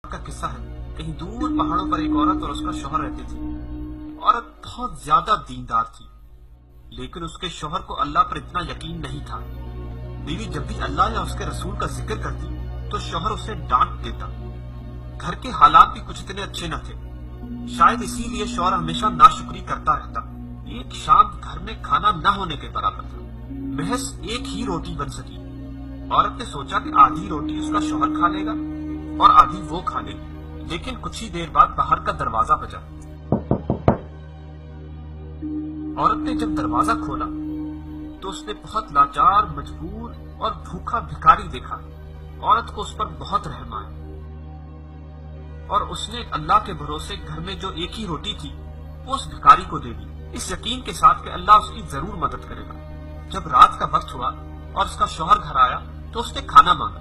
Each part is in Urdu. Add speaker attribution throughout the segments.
Speaker 1: کا قصہ ہے۔ کہیں دور پہاڑوں پر ایک عورت اور اس کا شوہر رہتے تھے۔ عورت بہت زیادہ دیندار تھی، لیکن اس کے شوہر کو اللہ پر اتنا یقین نہیں تھا۔ بیوی جب بھی اللہ یا اس کے رسول کا ذکر کرتی تو شوہر اسے ڈانٹ دیتا۔ گھر کے حالات بھی کچھ اتنے اچھے نہ تھے، شاید اسی لیے شوہر ہمیشہ ناشکری کرتا رہتا۔ ایک شام گھر میں کھانا نہ ہونے کے برابر تھا، محض ایک ہی روٹی بن سکی۔ عورت نے سوچا کہ آدھی روٹی اس کا شوہر کھا لے گا اور آدھی وہ کھا لے گی، لیکن کچھ ہی دیر بعد باہر کا دروازہ بجا۔ عورت نے جب دروازہ کھولا تو اس نے بہت لاچار، مجبور اور بھوکا بھکاری دیکھا۔ عورت کو اس پر بہت رحم آیا اور اس نے اللہ کے بھروسے گھر میں جو ایک ہی روٹی تھی وہ اس بھکاری کو دے دی، اس یقین کے ساتھ کہ اللہ اس کی ضرور مدد کرے گا۔ جب رات کا وقت ہوا اور اس کا شوہر گھر آیا تو اس نے کھانا مانگا۔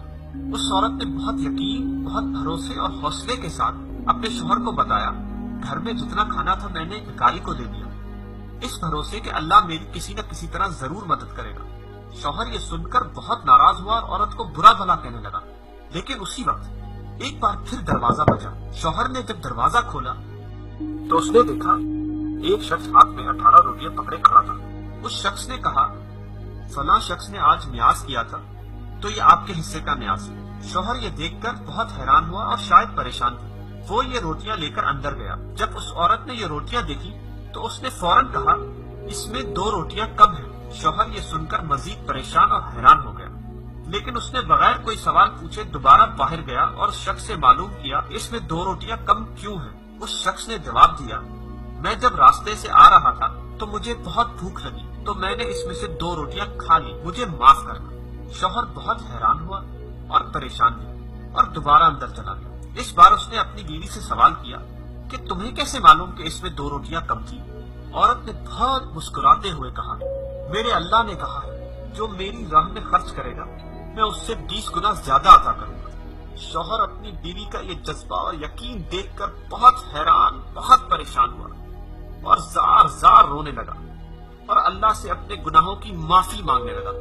Speaker 1: اس عورت نے بہت یقین، بہت بھروسے اور حوصلے کے ساتھ اپنے شوہر کو بتایا، گھر میں جتنا کھانا تھا میں نے بھکاری کو دے دیا، اس بھروسے کہ اللہ میری کسی نہ کسی طرح ضرور مدد کرے گا۔ شوہر یہ سن کر بہت ناراض ہوا اور عورت کو برا بھلا کہنے لگا، لیکن اسی وقت ایک بار پھر دروازہ بجا۔ شوہر نے جب دروازہ کھولا تو اس نے دیکھا ایک شخص ہاتھ میں 18 روٹیاں پکڑے کھڑا تھا۔ اس شخص نے کہا، فلاں شخص نے آج نیاز کیا تھا تو یہ آپ کے حصے کا نیاز ہے۔ شوہر یہ دیکھ کر بہت حیران ہوا اور شاید پریشان تھا۔ وہ یہ روٹیاں لے کر اندر گیا۔ جب اس عورت نے یہ روٹیاں دیکھی تو اس نے فوراً کہا، اس میں 2 روٹیاں کم ہیں۔ شوہر یہ سن کر مزید پریشان اور حیران ہو گیا، لیکن اس نے بغیر کوئی سوال پوچھے دوبارہ باہر گیا اور اس شخص سے معلوم کیا اس میں 2 روٹیاں کم کیوں ہیں۔ اس شخص نے جواب دیا، میں جب راستے سے آ رہا تھا تو مجھے بہت بھوک لگی تو میں نے اس میں سے 2 روٹیاں کھا لی، مجھے معاف کرنا۔ شوہر بہت حیران ہوا اور پریشان ہوا اور دوبارہ اندر چلا گیا۔ اس بار اس نے اپنی بیوی سے سوال کیا کہ تمہیں کیسے معلوم کہ اس میں 2 روٹیاں کم تھی؟ عورت نے بہت مسکراتے ہوئے کہا، میرے اللہ نے کہا ہے جو میری راہ میں خرچ کرے گا میں اس سے 20 گنا زیادہ عطا کروں گا۔ شوہر اپنی بیوی کا یہ جذبہ اور یقین دیکھ کر بہت حیران، بہت پریشان ہوا اور زار زار رونے لگا اور اللہ سے اپنے گناہوں کی معافی مانگنے لگا،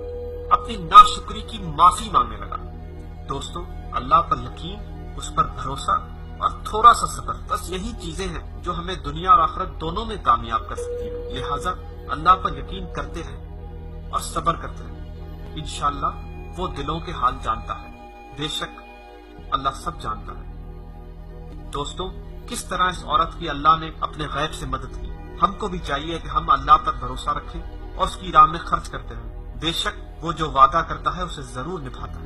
Speaker 1: اپنی ناشکری کی معافی مانگنے لگا۔ دوستو، اللہ پر یقین، اس پر بھروسہ اور تھوڑا سا صبر، بس یہی چیزیں ہیں جو ہمیں دنیا اور آخرت دونوں میں کامیاب کر سکتی ہیں۔ لہٰذا اللہ پر یقین کرتے رہیں اور صبر کرتے رہیں، انشاءاللہ وہ دلوں کے حال جانتا ہے، بے شک اللہ سب جانتا ہے۔ دوستو، کس طرح اس عورت کی اللہ نے اپنے غیب سے مدد کی، ہم کو بھی چاہیے کہ ہم اللہ پر بھروسہ رکھیں اور اس کی راہ میں خرچ کرتے رہیں، بے شک وہ جو وعدہ کرتا ہے اسے ضرور نبھاتا ہے۔